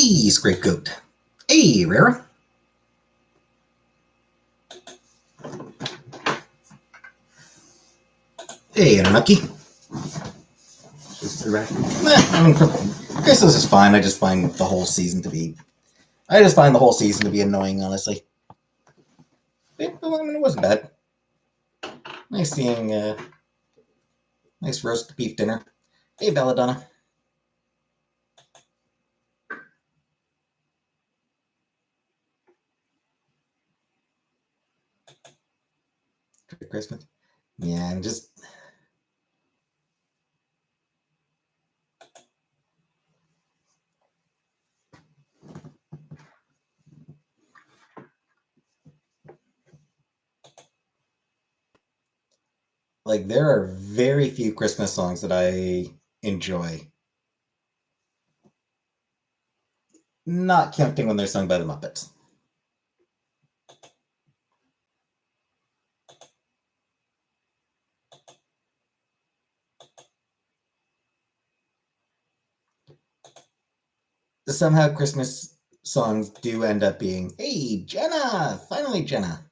Hey, Scrape Goat. Hey, Rara. Hey, Anunnaki. I mean, Christmas is fine. I just find the whole season to be. I just find the whole season to be annoying, honestly. It wasn't bad. Nice seeing, nice roast beef dinner. Hey, Belladonna. For Christmas. Yeah, I'm just. Like, there are very few Christmas songs that I enjoy. Not counting when they're sung by the Muppets. Somehow, Christmas songs do end up being, hey, Jenna! Finally, Jenna!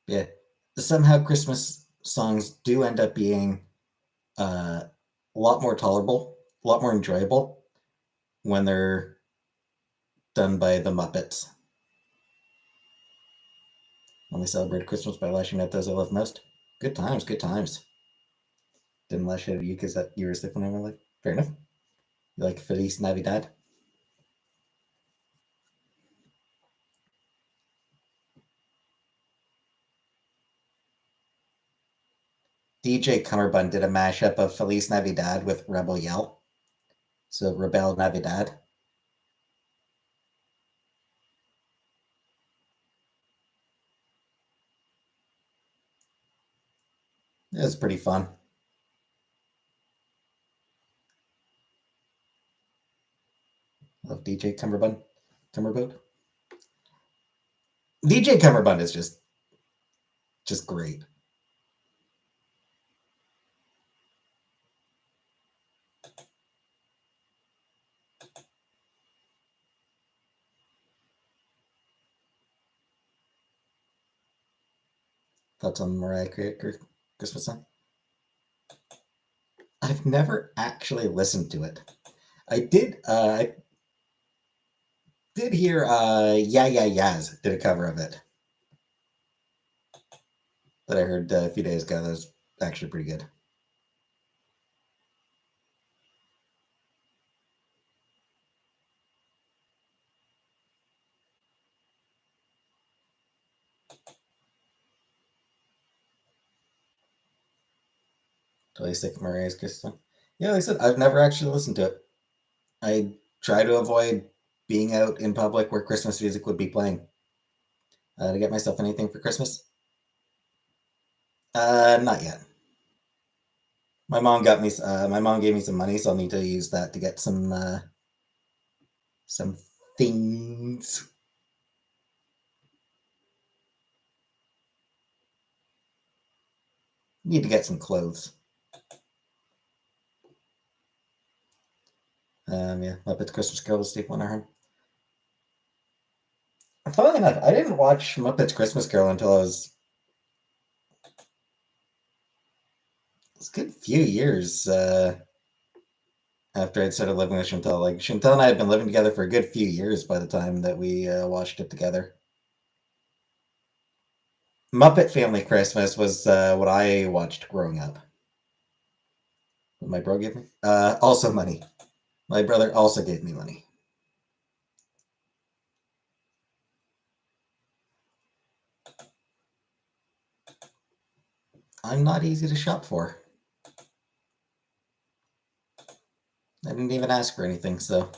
Yeah. Somehow Christmas songs do end up being a lot more tolerable, a lot more enjoyable when they're done by the Muppets. When they celebrate Christmas by lashing out those I love most. Good times, good times. Didn't lash out at you because that you were asleep when I was like, fair enough. You like Feliz Navidad? DJ Cummerbund did a mashup of Feliz Navidad with Rebel Yell. So Rebel Navidad. It was pretty fun. Love DJ Cummerbund. Cumberboot. DJ Cummerbund is just great. Thoughts on Mariah Carey Christmas song? I've never actually listened to it. I did hear Yeah Yeah Yeahs did a cover of it that I heard a few days ago. That was actually pretty good. Totally sick of Mariah's Christmas song. Yeah, like I said, I've never actually listened to it. I try to avoid being out in public where Christmas music would be playing. To get myself anything for Christmas? Not yet. My mom got me. My mom gave me some money, so I'll need to use that to get some things. Need to get some clothes. Yeah, Muppets Christmas Carol was Steve Wonderham. Funnily enough, I didn't watch Muppets Christmas Carol until I was a good few years after I'd started living with Chantal. Like Chantal and I had been living together for a good few years by the time that we watched it together. Muppet Family Christmas was what I watched growing up. What my bro gave me? Also money. My brother also gave me money. I'm not easy to shop for. I didn't even ask for anything, so.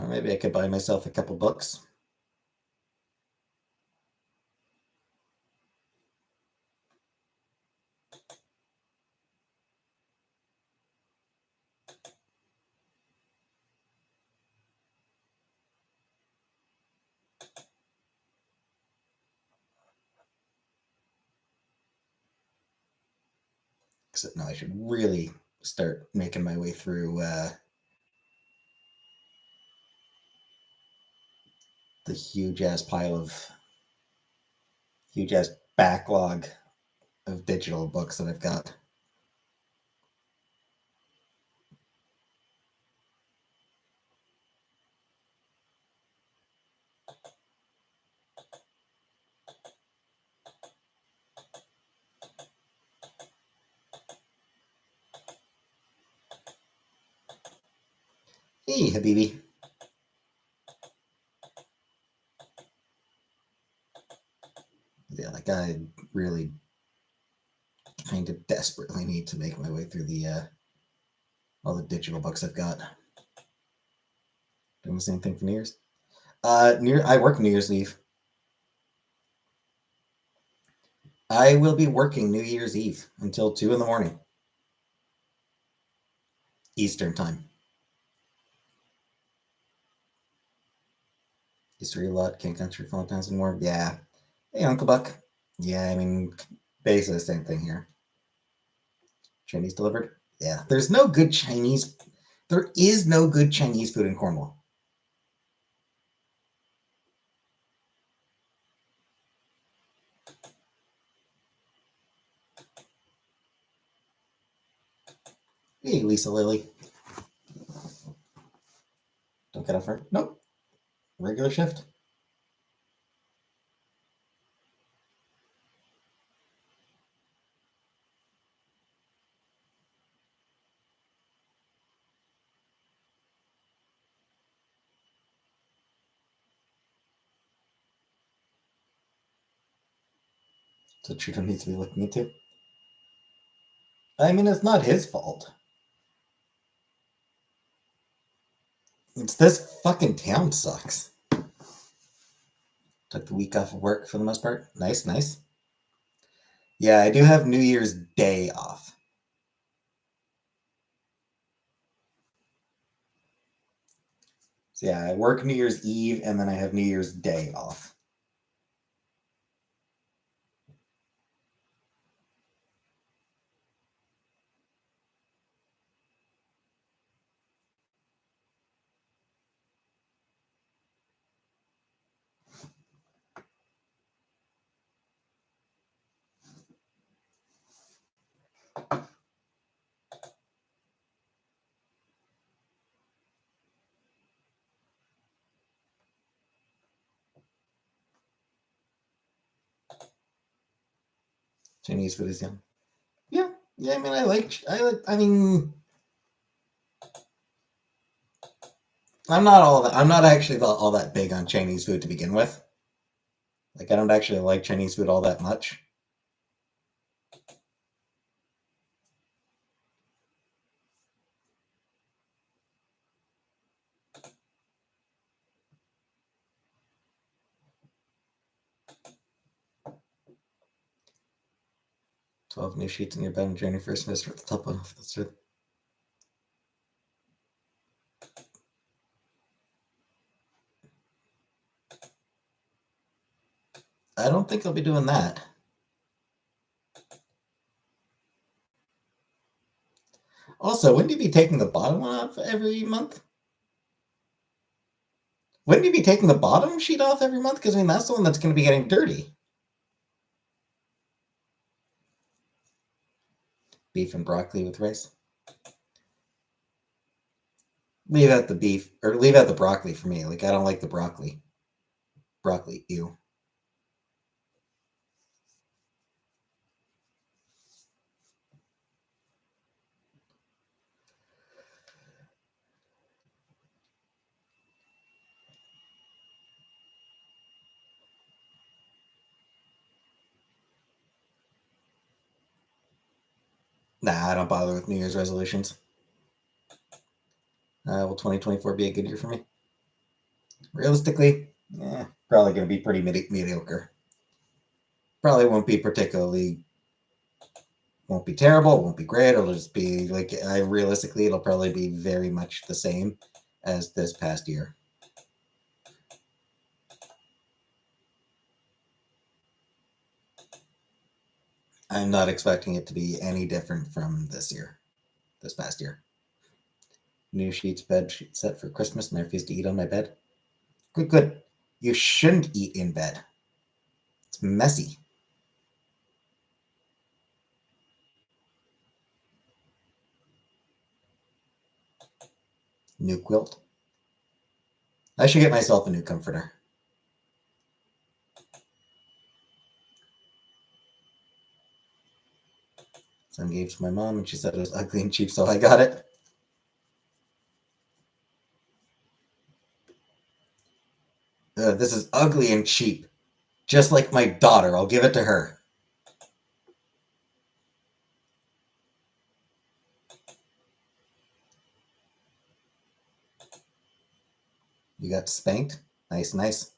Maybe I could buy myself a couple books. Except no, I should really start making my way through the huge ass backlog of digital books that I've got. Hey, Habibi. Yeah, like I really kind of desperately need to make my way through the all the digital books I've got. Doing the same thing for New Year's. I work New Year's Eve. I will be working New Year's Eve until 2 in the morning. Eastern time. History a lot, can't country phone times anymore. Yeah. Hey, Uncle Buck. Yeah, I mean, basically the same thing here. Chinese delivered? Yeah. There is no good Chinese food in Cornwall. Hey, Lisa Lily. Don't get off her. Nope. Regular shift. So Cheeto needs to be looking into. I mean, it's not his fault. It's this fucking town sucks. Took the week off of work for the most part. Nice, nice. Yeah, I do have New Year's Day off. So yeah, I work New Year's Eve and then I have New Year's Day off. Chinese food is yum. Yeah, yeah. I mean, I mean, I'm not actually all that big on Chinese food to begin with. Like, I don't actually like Chinese food all that much. 12 new sheets in your bed on January 1st, and start the top one off. That's it. I don't think I'll be doing that. Also, wouldn't you be taking the bottom one off every month? Wouldn't you be taking the bottom sheet off every month? Because I mean, that's the one that's going to be getting dirty. Beef and broccoli with rice. Leave out the beef, or leave out the broccoli for me. Like, I don't like the broccoli. Broccoli, ew. Nah, I don't bother with New Year's resolutions. Will 2024 be a good year for me? Realistically, probably going to be pretty mediocre. Probably won't be terrible, won't be great. It'll just be like, realistically, it'll probably be very much the same as this past year. I'm not expecting it to be any different from this past year. New sheets, bed sheet set for Christmas, and I refuse to eat on my bed. Good, good. You shouldn't eat in bed. It's messy. New quilt. I should get myself a new comforter. Some gave to my mom, and she said it was ugly and cheap, so I got it. This is ugly and cheap. Just like my daughter. I'll give it to her. You got spanked? Nice, nice.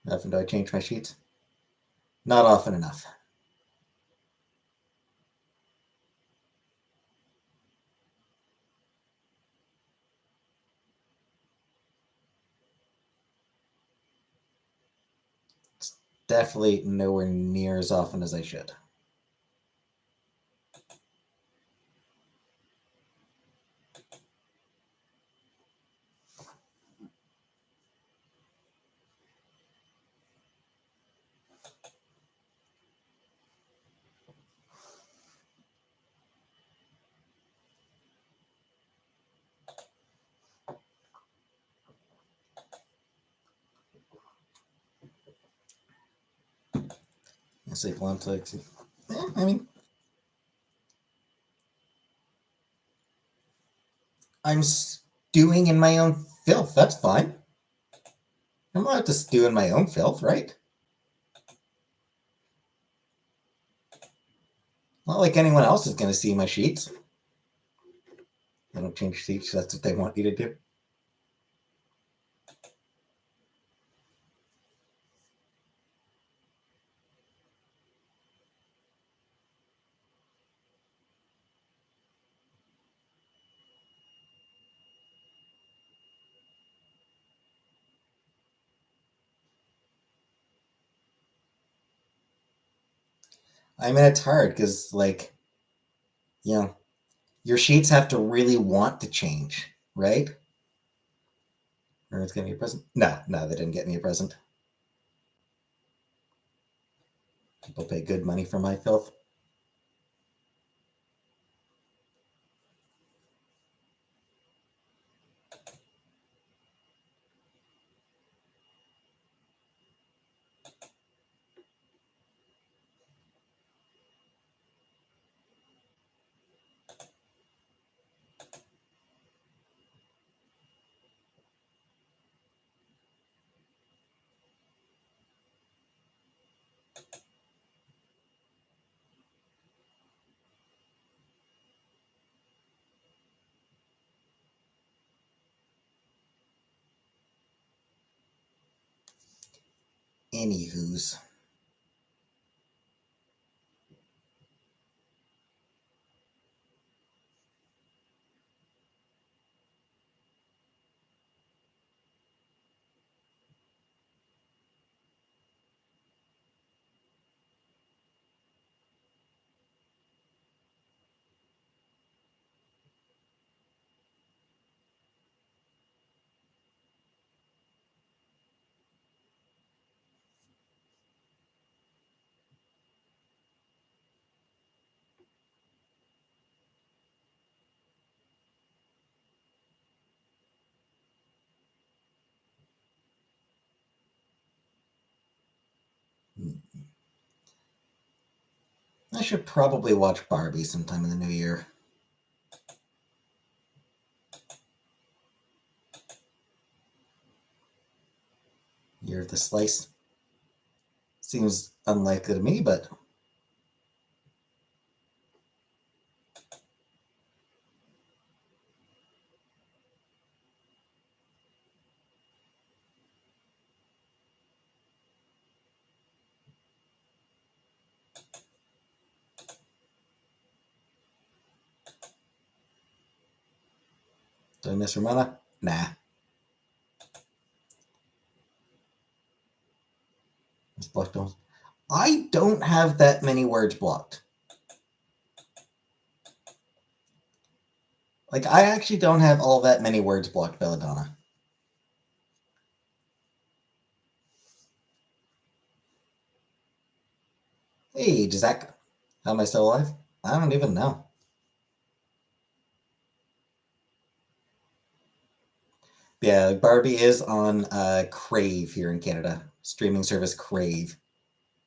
How often do I change my sheets? Not often enough. It's definitely nowhere near as often as I should. I sleep long till I mean, I'm stewing in my own filth. That's fine. I'm allowed to stew in my own filth, right? Not like anyone else is going to see my sheets. I don't change sheets. That's what they want you to do. I mean, it's hard because, like, you know, your sheets have to really want to change, right? Or it's getting me a present. No, no, they didn't get me a present. People pay good money for my filth. Anywho's. I should probably watch Barbie sometime in the new year. Year of the Slice. Seems unlikely to me, but Did I miss Ramona? Nah. It's blocked. I don't have that many words blocked. Like, I actually don't have all that many words blocked, Belladonna. Hey, Jack. How am I still alive? I don't even know. Yeah, Barbie is on Crave here in Canada. Streaming service Crave,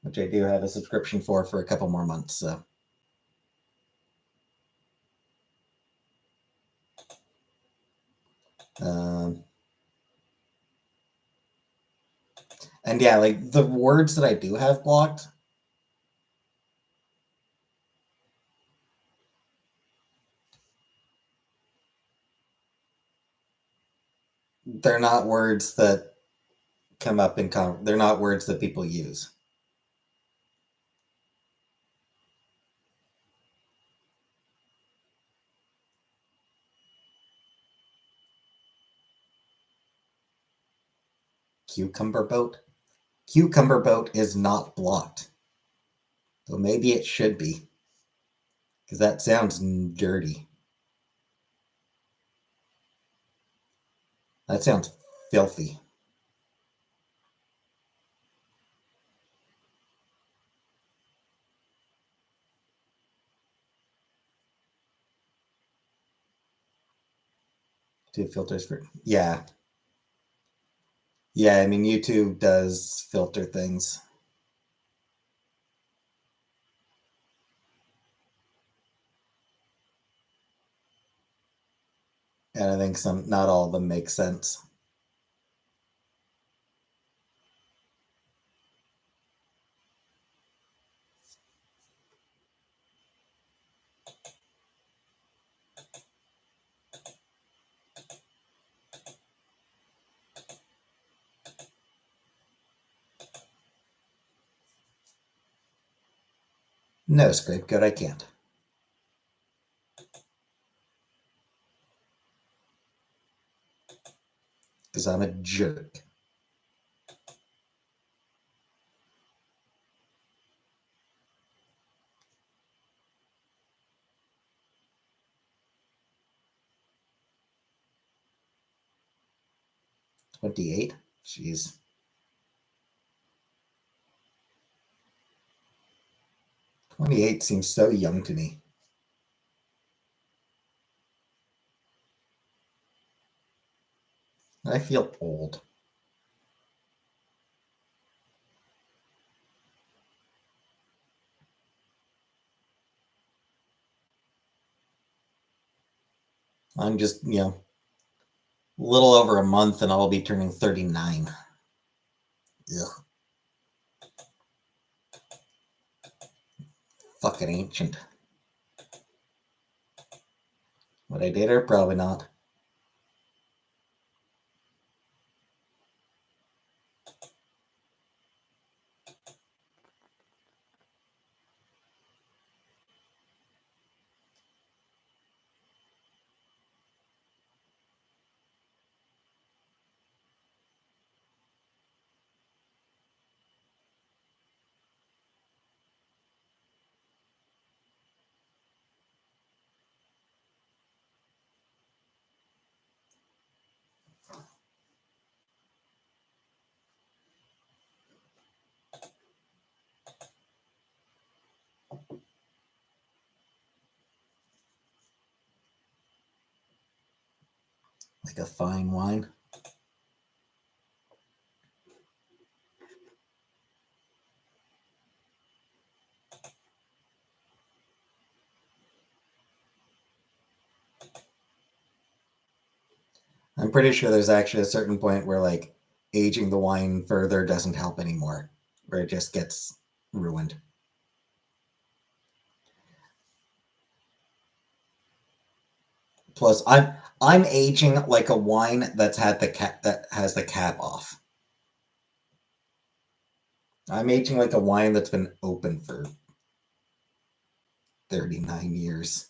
which I do have a subscription for a couple more months. So. Um, and yeah, like the words that I do have blocked, they're not words that come up in they're not words that people use. Cucumber boat. Cucumber boat is not blocked. So maybe it should be. Because that sounds dirty. That sounds filthy. Do filters for. Yeah. Yeah, I mean, YouTube does filter things. And I think not all of them make sense. No, Scapegoat, I can't. Because I'm a jerk. $28? Jeez. 28 seems so young to me. I feel old. I'm just, a little over a month and I'll be turning 39. Ugh. Fucking ancient. Would I date her? Probably not. Like a fine wine. I'm pretty sure there's actually a certain point where, like, aging the wine further doesn't help anymore, where it just gets ruined. Plus, I'm aging like a wine that's had the cap that has the cap off. I'm aging like a wine that's been open for 39 years.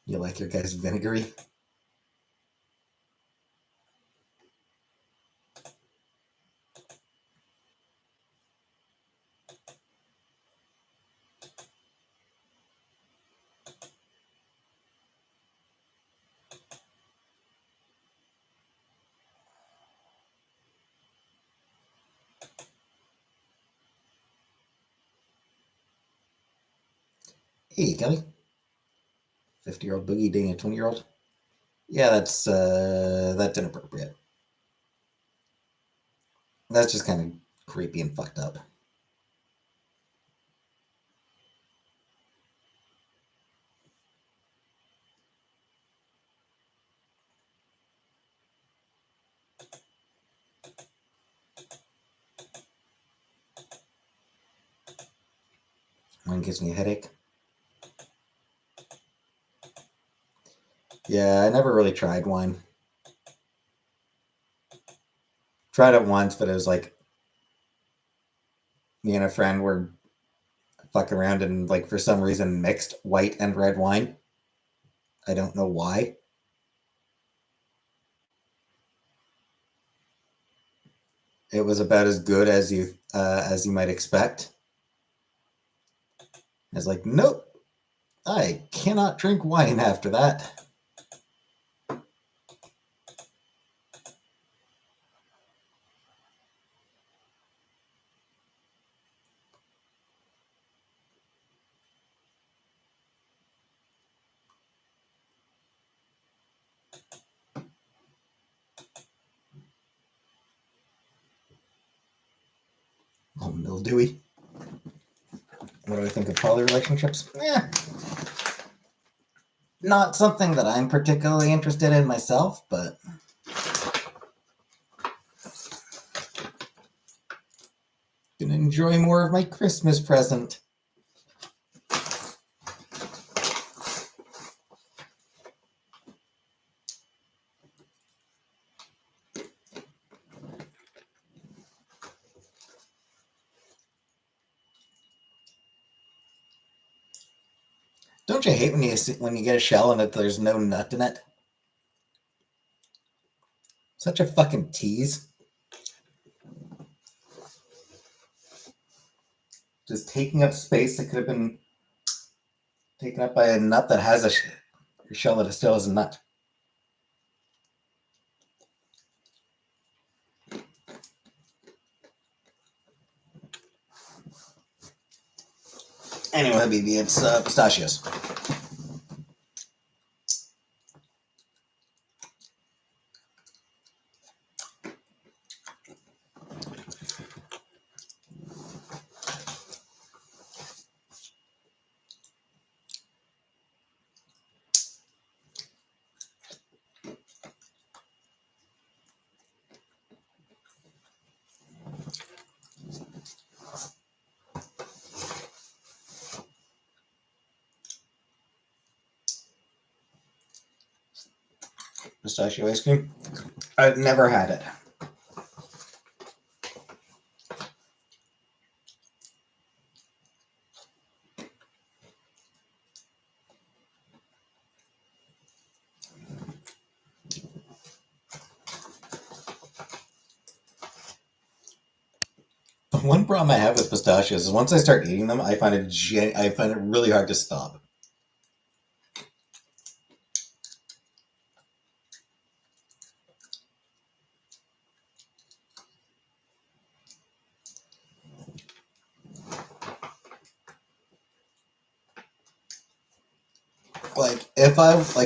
You like your guys vinegary? Hey, Kelly. 50-year-old boogie dating a 20-year-old? Yeah, that's inappropriate. That's just kind of creepy and fucked up. One gives me a headache. Yeah, I never really tried wine. Tried it once, but it was like me and a friend were fucking around and like for some reason mixed white and red wine. I don't know why. It was about as good as you might expect. I was like, nope, I cannot drink wine after that. Oh, mildewy. What do I think of poly relationships? Yeah, not something that I'm particularly interested in myself, but can enjoy more of my Christmas present. Don't you hate when you get a shell and there's no nut in it? Such a fucking tease. Just taking up space that could have been taken up by a nut that has a shell that still has a nut. Anyway, baby, it's pistachios. Pistachio ice cream. I've never had it. The one problem I have with pistachios is once I start eating them, I find it really hard to stop.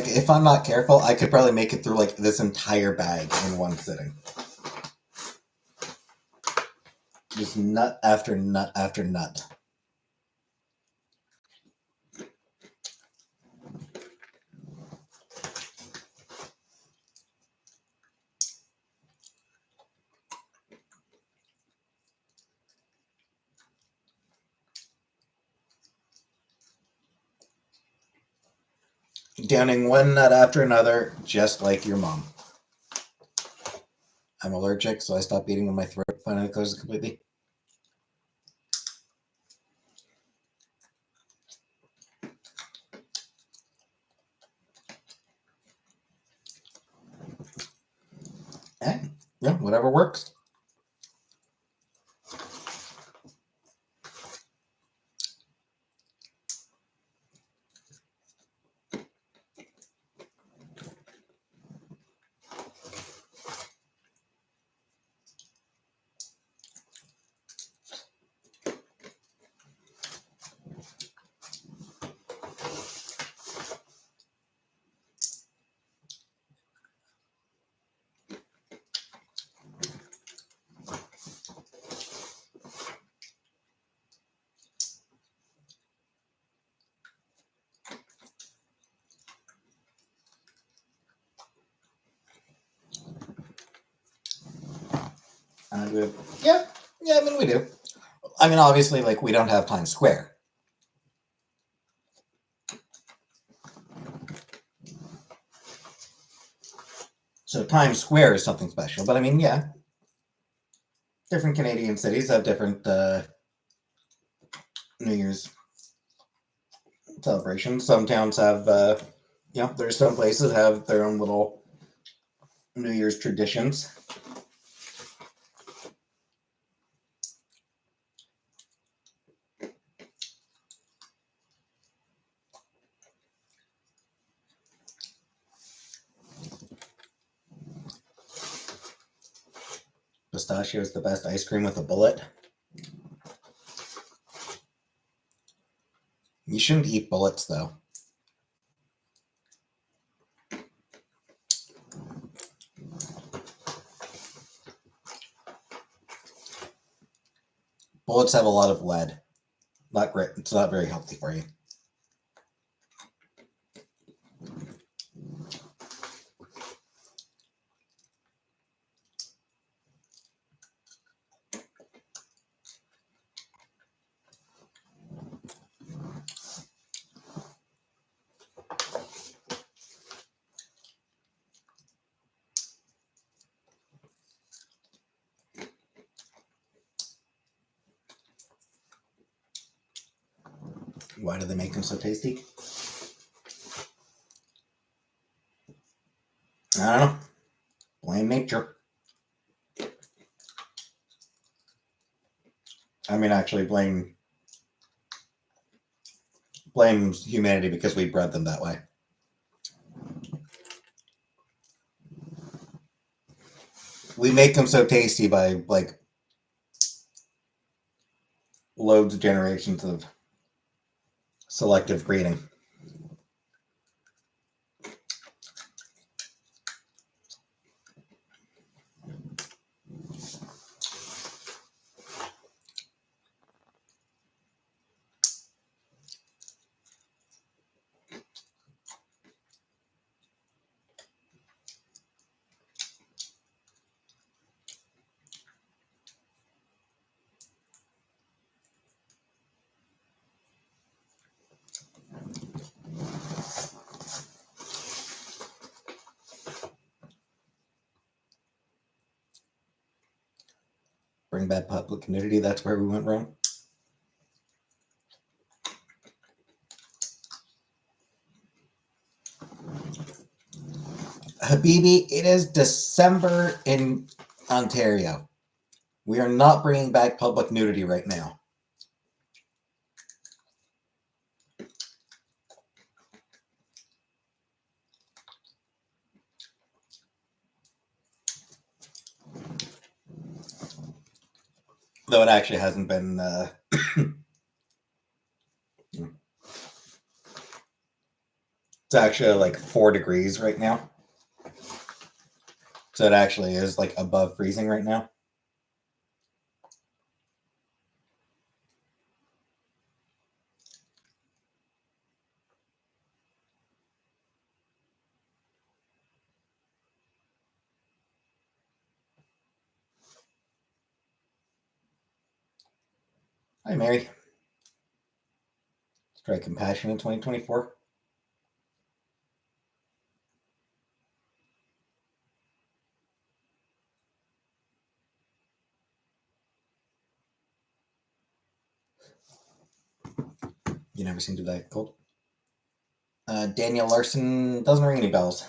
If I'm not careful, I could probably make it through like this entire bag in one sitting. Just nut after nut after nut. Downing one nut after another, just like your mom. I'm allergic, so I stop eating when my throat finally closes completely. Yeah, whatever works. Yeah, I mean, we do. I mean, obviously, like, we don't have Times Square. So Times Square is something special. But I mean, yeah, different Canadian cities have different New Year's celebrations. Some towns have, there's some places have their own little New Year's traditions. Pistachio is the best ice cream with a bullet. You shouldn't eat bullets, though. Bullets have a lot of lead. Not great. It's not very healthy for you. Why do they make them so tasty? I don't know. Blame nature. I mean, actually, blame humanity because we bred them that way. We make them so tasty by, like, loads of generations of selective breeding. Bring back public nudity. That's where we went wrong. Habibi, it is December in Ontario. We are not bringing back public nudity right now. Though it actually hasn't been. It's actually like 4 degrees right now. So it actually is like above freezing right now. Hi, Mary. Let's try compassion in 2024. You never seem to that cold. Daniel Larson doesn't ring any bells.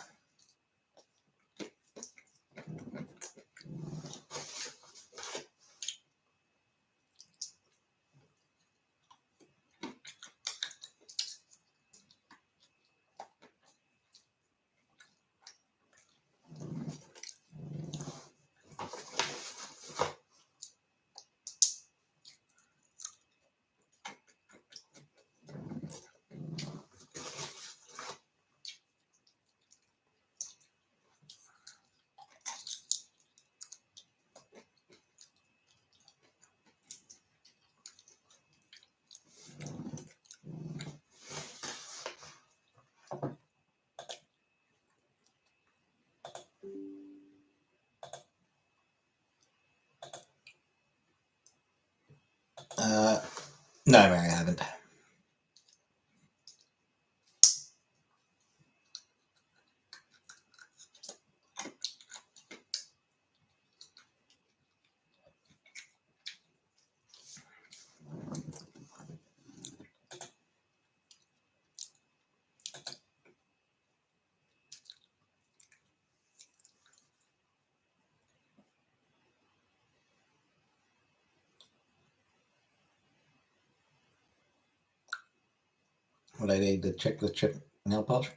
No, I haven't. Would I need to check the chip nail polish?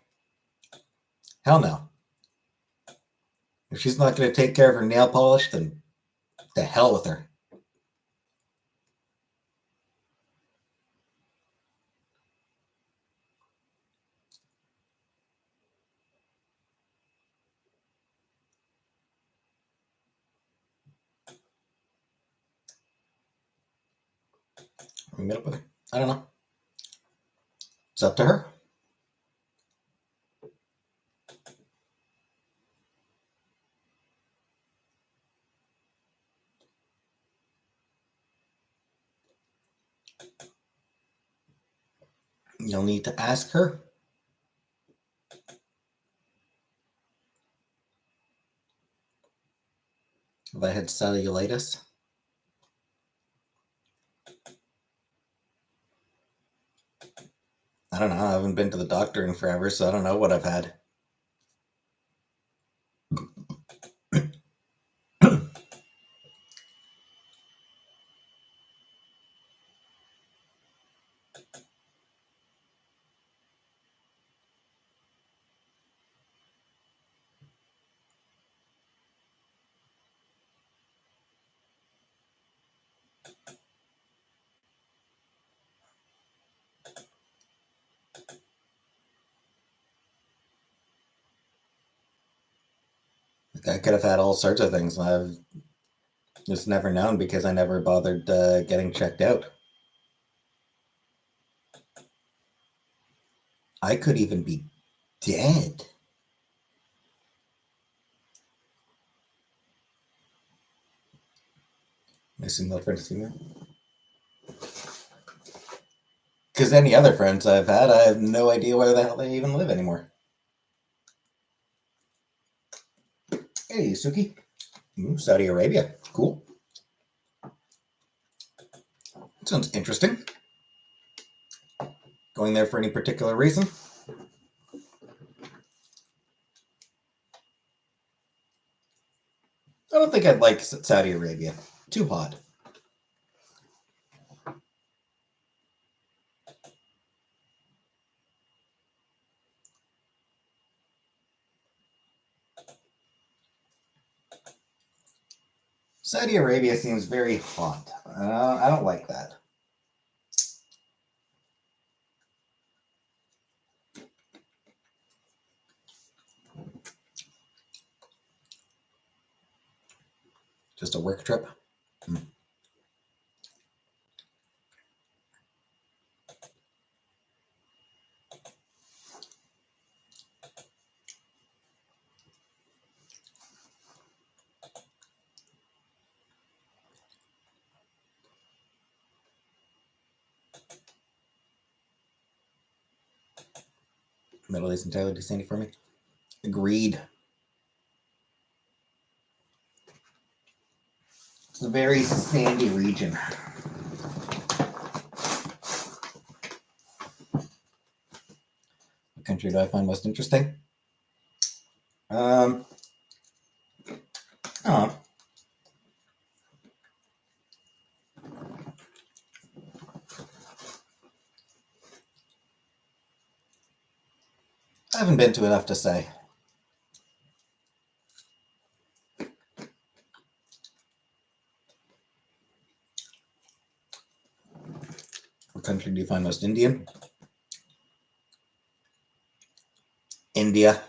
Hell no. If she's not going to take care of her nail polish, then the hell with her. We meet up with her. I don't know. It's up to her. You'll need to ask her. If I had cellulitis. I don't know. I haven't been to the doctor in forever, so I don't know what I've had. I could have had all sorts of things. I've just never known because I never bothered getting checked out. I could even be dead. Missing no friends to me. Because any other friends I've had, I have no idea where the hell they even live anymore. Hey, Suki. Saudi Arabia. Cool. Sounds interesting. Going there for any particular reason? I don't think I'd like Saudi Arabia. Too hot. Saudi Arabia seems very hot. I don't like that. Just a work trip? Middle East entirely too sandy for me. Agreed. It's a very sandy region. What country do I find most interesting? Oh. I haven't been to enough to say. What country do you find most Indian? India.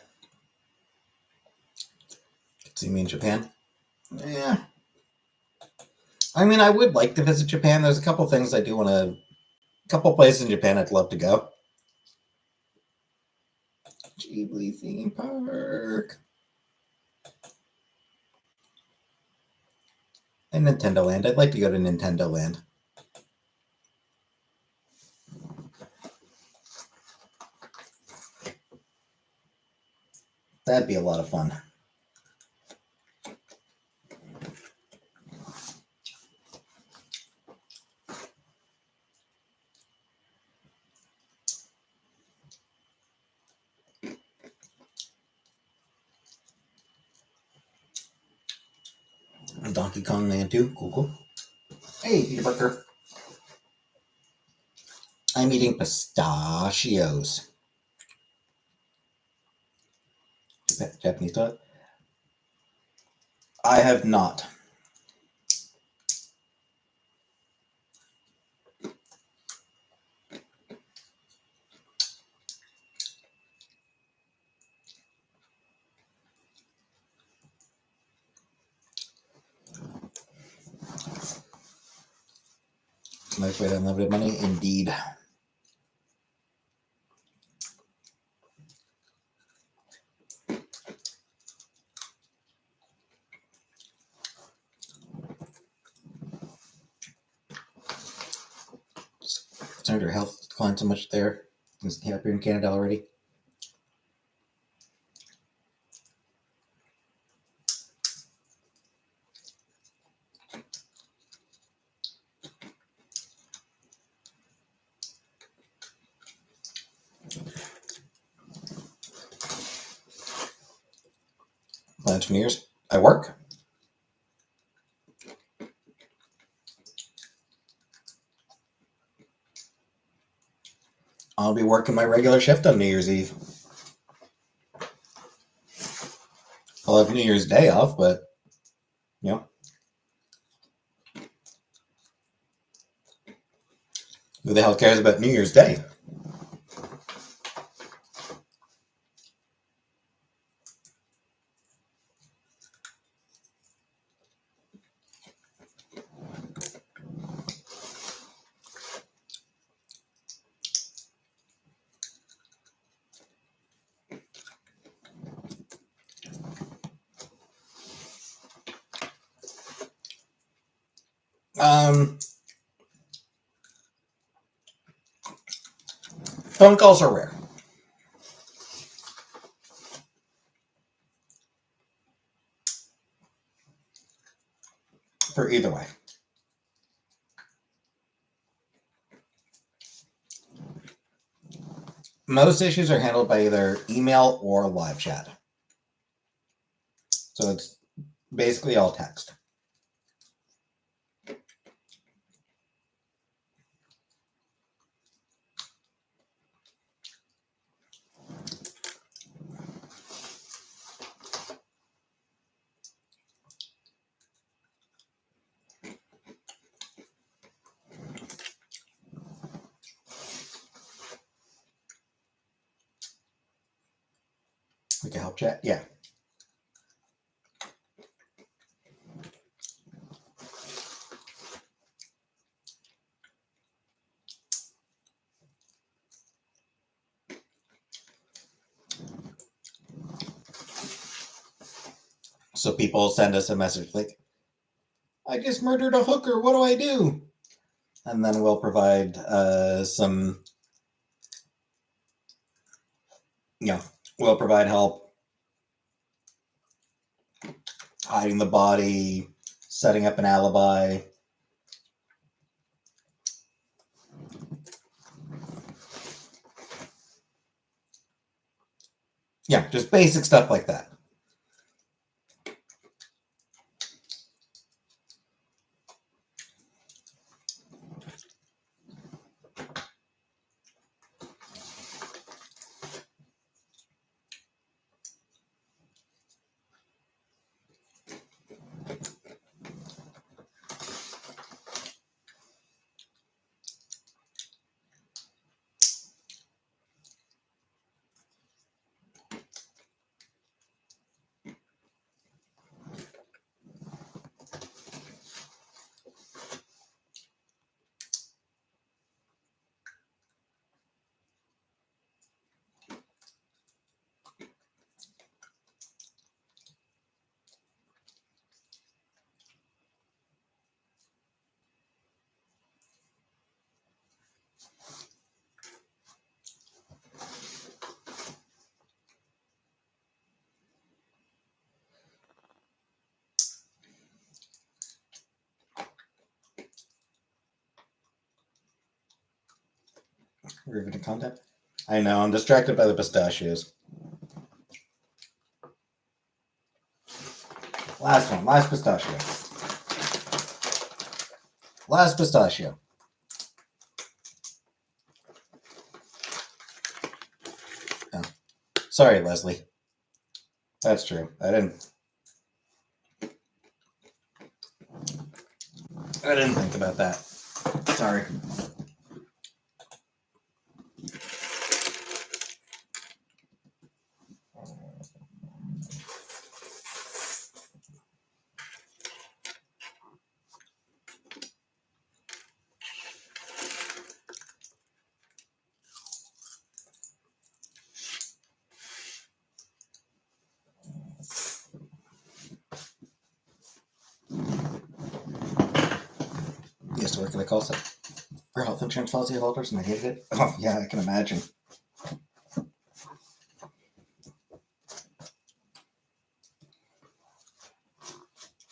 See me in Japan? Yeah. I mean, I would like to visit Japan. There's a couple things I do want to... A couple places in Japan I'd love to go. Ghibli theme park. And Nintendo Land. I'd like to go to Nintendo Land. That'd be a lot of fun. Donkey Kong Man 2. Cool. Hey, Peter Parker. I'm eating pistachios. Japanese toilet? I have not. Nice way to unlimited money, indeed. Concerned her health declined so much there. He's happier in Canada already. Plans for New Year's? I work. I'll be working my regular shift on New Year's Eve. I'll have New Year's Day off, but, you know. Who the hell cares about New Year's Day? Phone calls are rare. For either way. Most issues are handled by either email or live chat. So it's basically all text. We can help chat? Yeah. So people send us a message like, I just murdered a hooker, what do I do? And then we'll provide we'll provide help hiding the body, setting up an alibi. Yeah, just basic stuff like that. Riveting content. I know, I'm distracted by the pistachios. Last one, last pistachio. Last pistachio. Oh. Sorry, Leslie. That's true. I didn't think about that. Sorry. I used to work at a call center for health insurance policy holders, and I hated it. Oh yeah, I can imagine.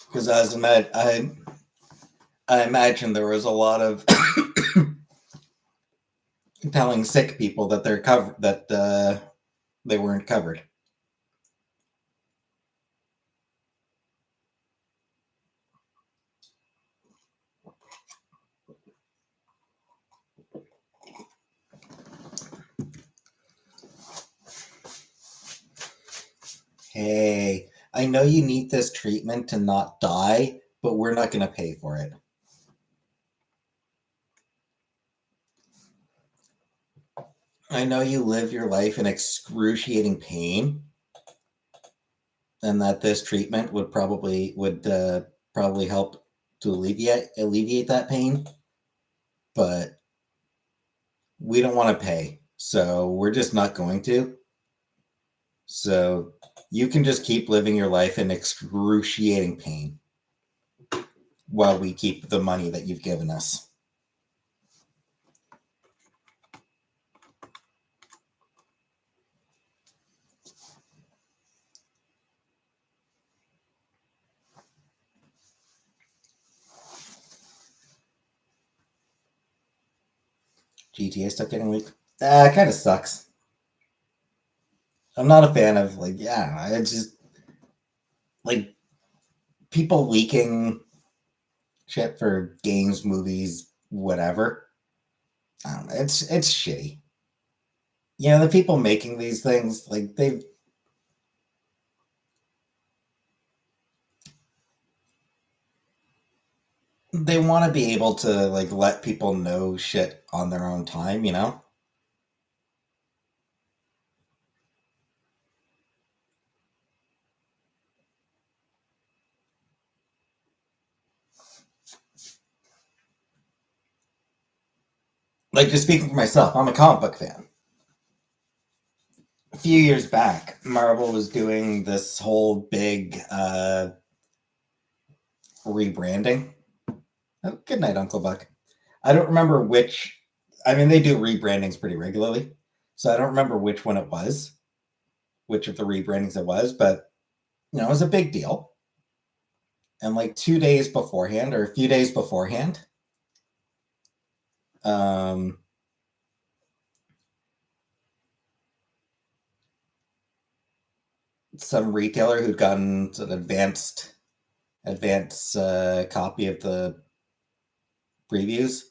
Because I imagine there was a lot of telling sick people that they're covered, that they weren't covered. Hey, I know you need this treatment to not die, but we're not going to pay for it. I know you live your life in excruciating pain, and that this treatment would probably help to alleviate that pain, but we don't want to pay, so we're just not going to. So you can just keep living your life in excruciating pain while we keep the money that you've given us. GTA stuff getting leaked. It kind of sucks. I'm not a fan of it's just like people leaking shit for games, movies, whatever. I don't know. It's shitty. You know, the people making these things, like they want to be able to like let people know shit on their own time, you know? Like just speaking for myself, I'm a comic book fan. A few years back, Marvel was doing this whole big rebranding. Oh, good night, Uncle Buck. I don't remember which. I mean, they do rebrandings pretty regularly, so I don't remember which one it was, which of the rebrandings it was, but you know, it was a big deal. And like 2 days beforehand, or a few days beforehand, um, some retailer who'd gotten an advanced copy of the previews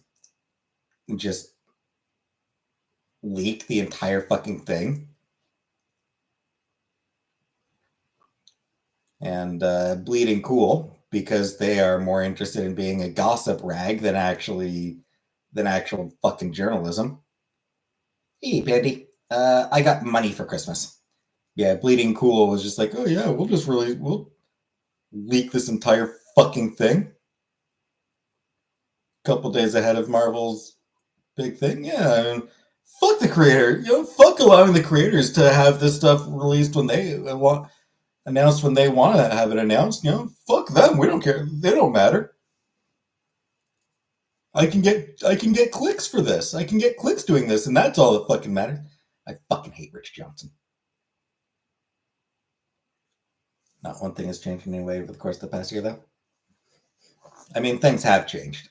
just leaked the entire fucking thing. And Bleeding Cool, because they are more interested in being a gossip rag than actual fucking journalism. Hey, Bandy, I got money for Christmas. Yeah, Bleeding Cool was just like, oh yeah, we'll leak this entire fucking thing. Couple days ahead of Marvel's big thing. Yeah, I mean, fuck the creator. You know, fuck allowing the creators to have this stuff released when they want, announced when they want to have it announced. You know, fuck them. We don't care. They don't matter. I can get clicks for this. I can get clicks doing this, and that's all that fucking matters. I fucking hate Rich Johnson. Not one thing has changed in any way over the course of the past year, though. I mean, things have changed.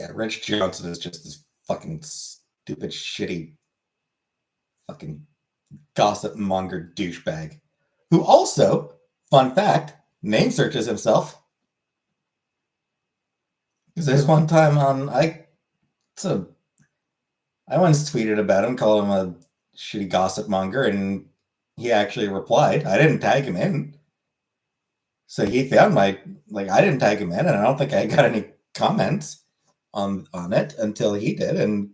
Yeah, Rich Johnson is just this fucking stupid, shitty, fucking gossip monger douchebag. Who also, fun fact, name searches himself. Because there's one time so I once tweeted about him, called him a shitty gossip monger, and he actually replied. I didn't tag him in. So he found I didn't tag him in, and I don't think I got any comments on it until he did, and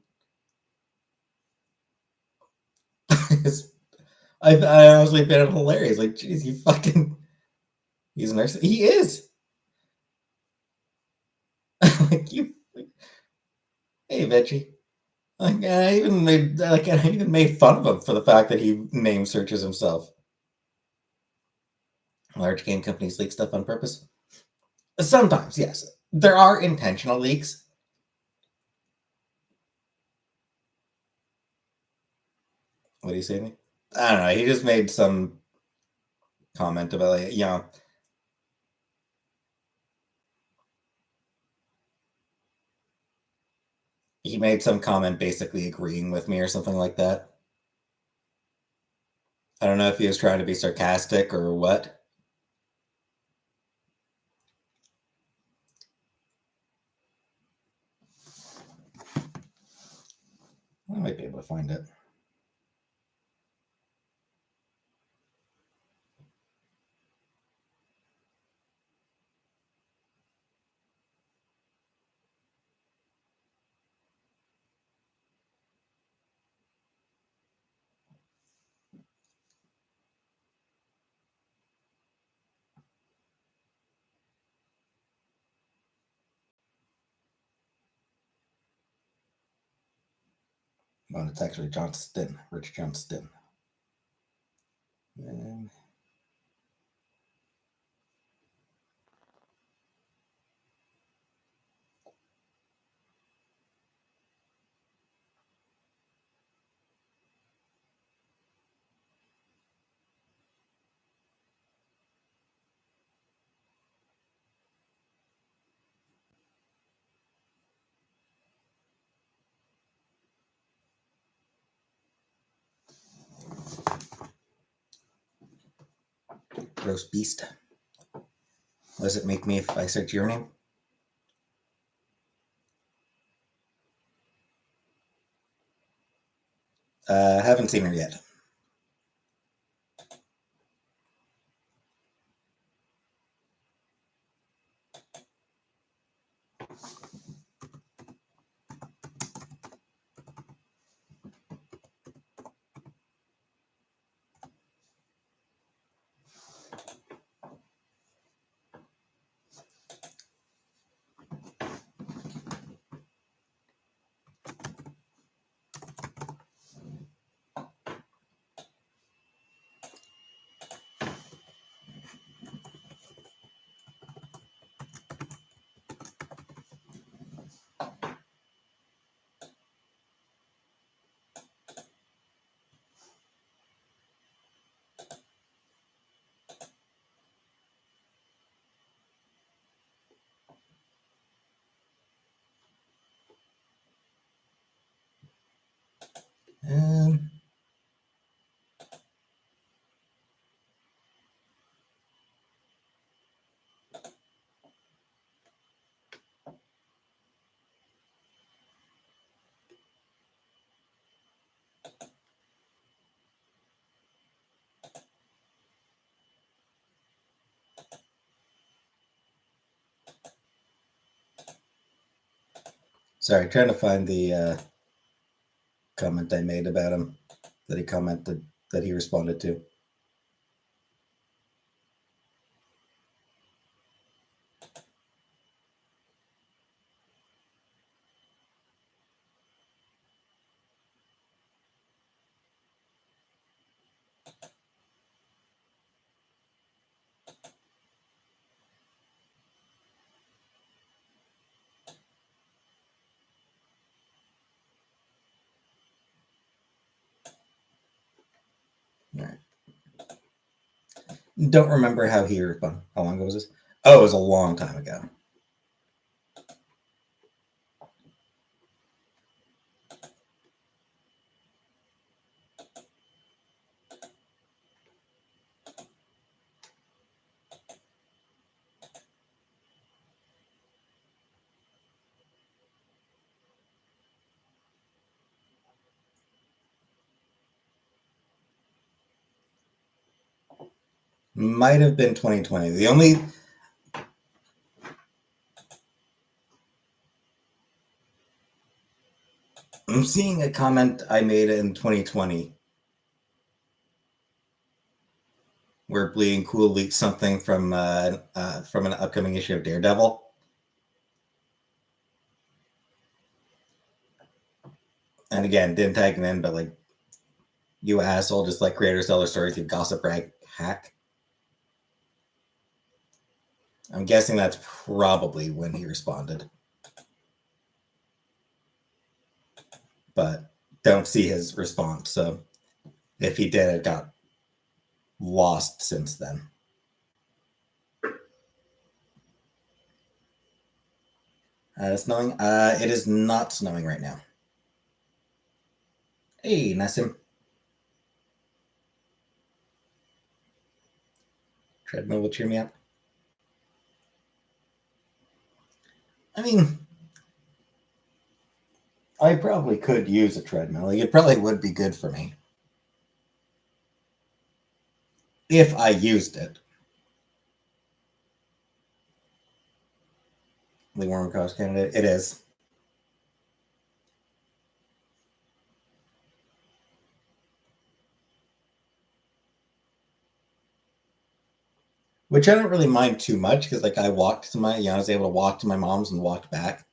I honestly found it hilarious. Like, geez, he's an he is. Like hey veggie. I even made fun of him for the fact that he name searches himself. Large game companies leak stuff on purpose. Sometimes, yes, there are intentional leaks. What do you say to me? I don't know. He just made some comment about he made some comment basically agreeing with me or something like that. I don't know if he was trying to be sarcastic or what. I might be able to find it. Oh, it's actually Johnston, Rich Johnston. And gross beast. What does it make me if I search your name? Haven't seen her yet. Um, Sorry, trying to find the comment I made about him that he commented that he responded to. All right. Don't remember how he responded. How long ago was this? Oh, it was a long time ago. Might have been 2020. The only I'm seeing a comment I made in 2020 where Bleeding Cool leaked something from an upcoming issue of Daredevil. And again, didn't tag him in, but like, you asshole, just let creators tell their stories, you gossip rag hack. I'm guessing that's probably when he responded. But don't see his response. So if he did, it got lost since then. Snowing? It is not snowing right now. Hey, Nassim. Treadmill will cheer me up. I mean, I probably could use a treadmill. Like, it probably would be good for me if I used it. The warm cost candidate. It is. Which I don't really mind too much because, like, I walked to my, I was able to walk to my mom's and walked back.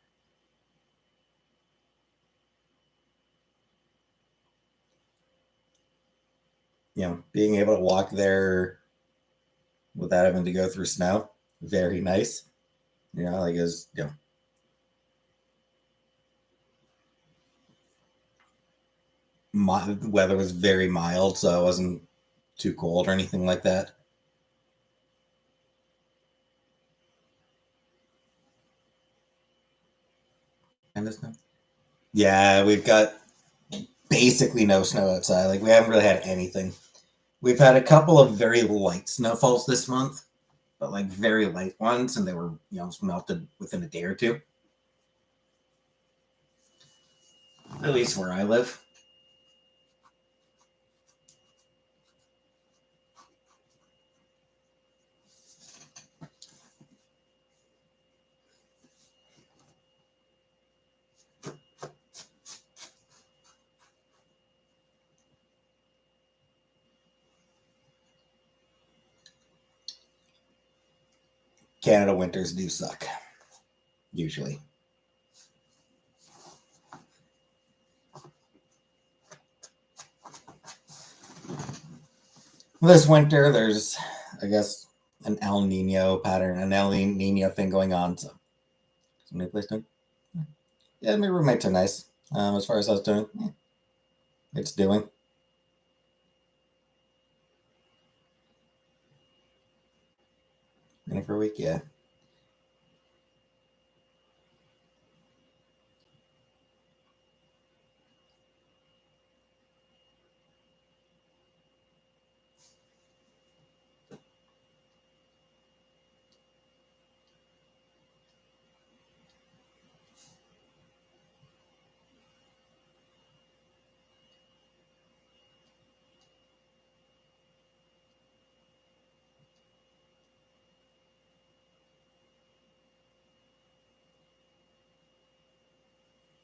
Being able to walk there without having to go through snow, very nice. Like, is the weather was very mild, so it wasn't too cold or anything like that. And snow. Yeah, we've got basically no snow outside. Like, we haven't really had anything. We've had a couple of very light snowfalls this month, but like very light ones, and they were melted within a day or two. At least where I live. Canada winters do suck, usually. This winter, there's, I guess, an El Nino pattern, an El Nino thing going on. So, new place doing? Yeah, my roommates are nice. As far as I was doing, it's doing. In for a week, yeah.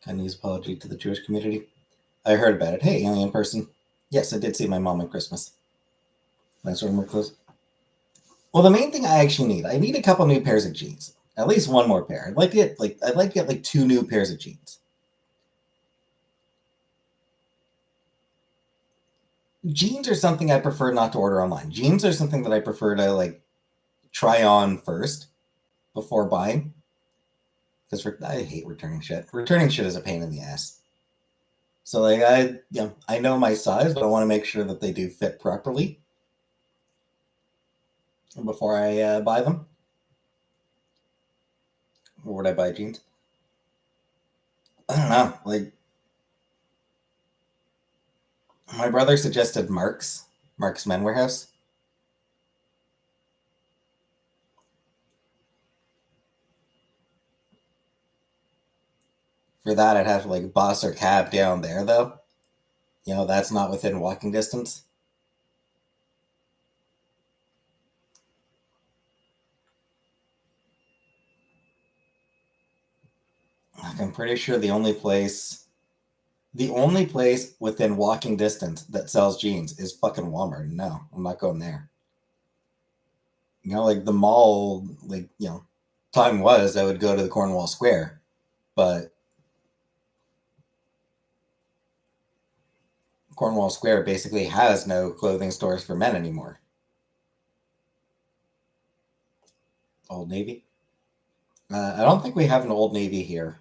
Kanye's apology to the Jewish community. I heard about it. Hey, alien person. Yes, I did see my mom on Christmas. Nice room, more clothes. Well, the main thing I need a couple new pairs of jeans. At least one more pair. I'd like to get like two new pairs of jeans. Jeans are something I prefer not to order online. Jeans are something that I prefer to like try on first before buying. Because I hate returning shit. Returning shit is a pain in the ass. So like I know my size, but I want to make sure that they do fit properly before I buy them. Or would I buy jeans? I don't know. Like, my brother suggested Mark's Men Warehouse. For that, I'd have to like bus or cab down there, though. That's not within walking distance. Like, I'm pretty sure the only place within walking distance that sells jeans is fucking Walmart. No, I'm not going there. Like the mall, time was I would go to the Cornwall Square, but Cornwall Square basically has no clothing stores for men anymore. Old Navy? I don't think we have an Old Navy here.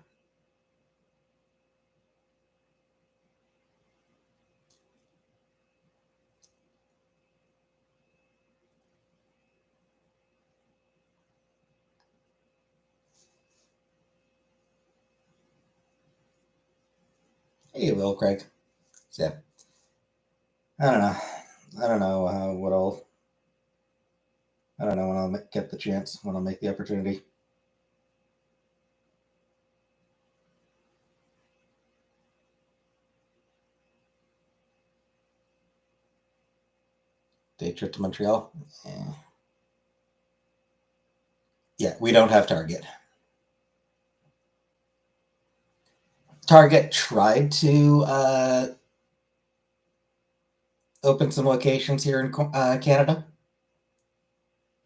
Hey, Will Craig. So, I don't know. I don't know what I'll. I don't know when I'll get the chance, when I'll make the opportunity. Day trip to Montreal. Yeah, we don't have Target. Target tried to open some locations here in Canada.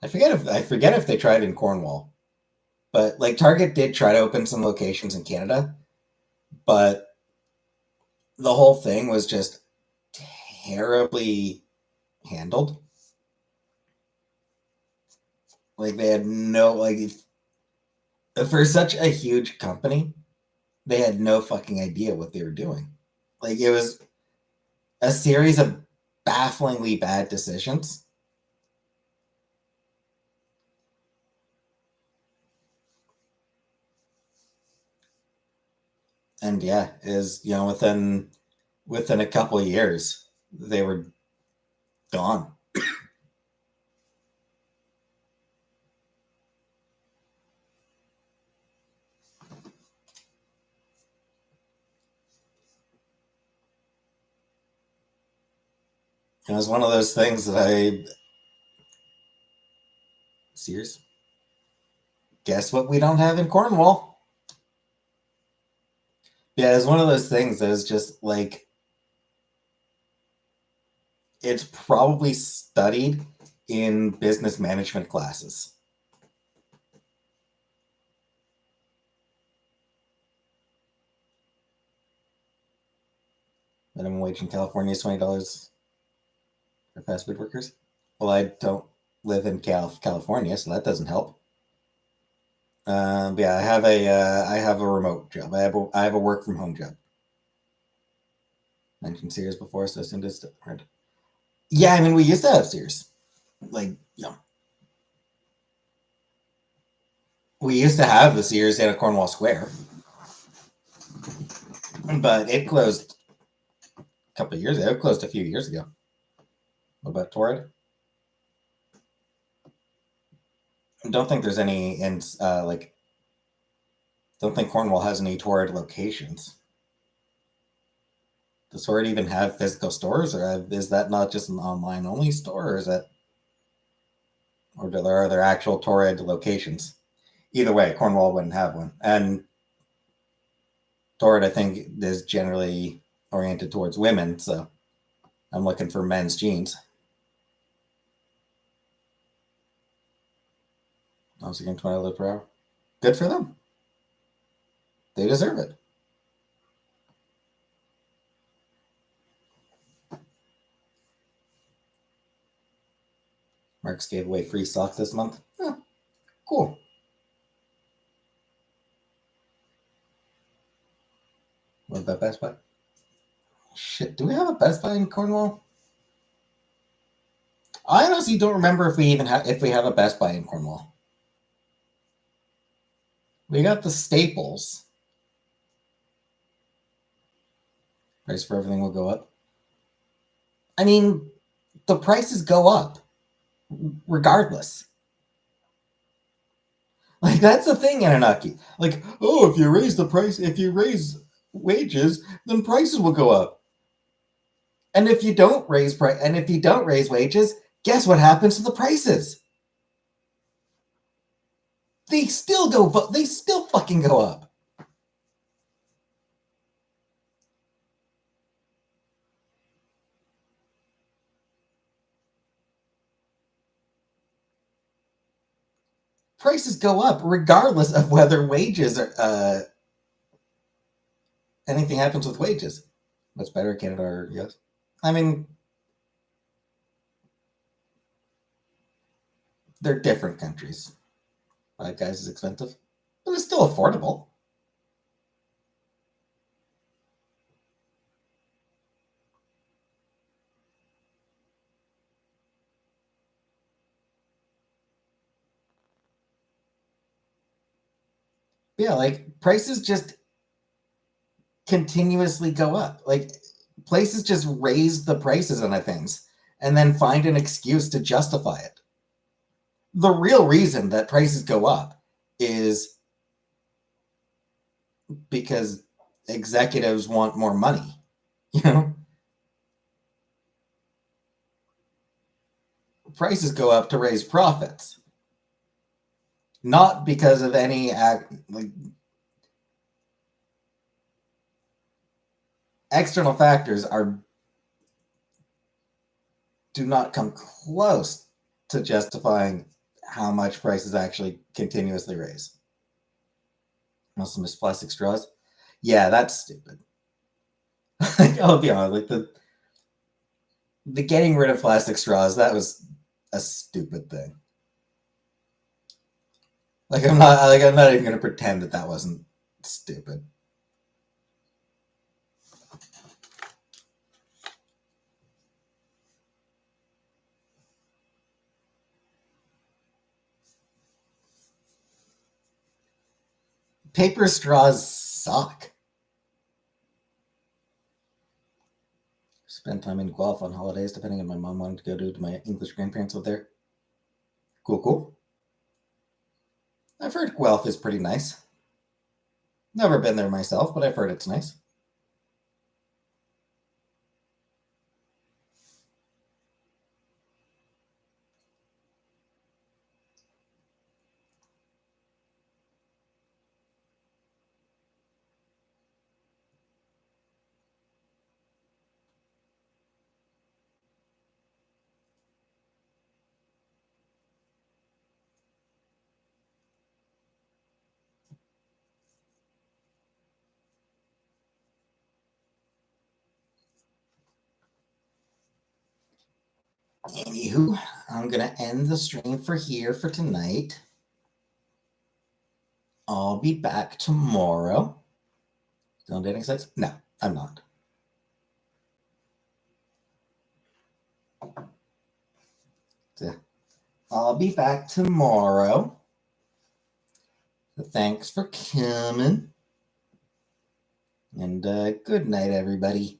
I forget if they tried in Cornwall, but like Target did try to open some locations in Canada, but the whole thing was just terribly handled. Like they had no for such a huge company, they had no fucking idea what they were doing. Like it was a series of bafflingly bad decisions. And yeah, is within a couple of years they were gone. It was one of those things that I Sears. Guess what we don't have in Cornwall? Yeah, it's one of those things that is just like it's probably studied in business management classes. Minimum wage in California is $20 for fast food workers. Well, I don't live in California, so that doesn't help. Yeah, I have a remote job. I have a work from home job. Mentioned Sears before, so I assumed it's different. Yeah, I mean we used to have Sears. Like, we used to have the Sears in a Cornwall Square, but it closed a couple of years ago. It closed a few years ago. What about Torrid? I don't think there's any in don't think Cornwall has any Torrid locations. Does Torrid even have physical stores, or is that not just an online only store, or is that, or are there actual Torrid locations? Either way, Cornwall wouldn't have one, and Torrid I think is generally oriented towards women, so I'm looking for men's jeans. I was again $20 per hour. Good for them. They deserve it. Marks gave away free socks this month. Oh, cool. What about Best Buy? Shit, do we have a Best Buy in Cornwall? I honestly don't remember if we have a Best Buy in Cornwall. We got the Staples. Price for everything will go up. I mean, the prices go up regardless. Like that's the thing, Anunnaki. Like, oh, if you raise wages, then prices will go up. And if you don't raise wages, guess what happens to the prices? They still fucking go up. prices go up regardless of whether wages are anything happens with wages. What's better, Canada or US? I mean, they're different countries. Five Guys is expensive, but it's still affordable. Yeah, like prices just continuously go up. Like places just raise the prices on things and then find an excuse to justify it. The real reason that prices go up is because executives want more money, you know? Prices go up to raise profits, not because of any like external factors are do not come close to justifying how much prices actually continuously raise. Also miss plastic straws. Yeah, that's stupid. I'll be honest, like the getting rid of plastic straws, that was a stupid thing. I'm not even gonna pretend that that wasn't stupid. Paper straws suck. Spend time in Guelph on holidays, depending on my mom wanting to go to my English grandparents out there. Cool, cool. I've heard Guelph is pretty nice. Never been there myself, but I've heard it's nice. Anywho, I'm gonna end the stream for here for tonight. I'll be back tomorrow. Still on dating sites? No, I'm not. So, I'll be back tomorrow. So thanks for coming. And good night, everybody.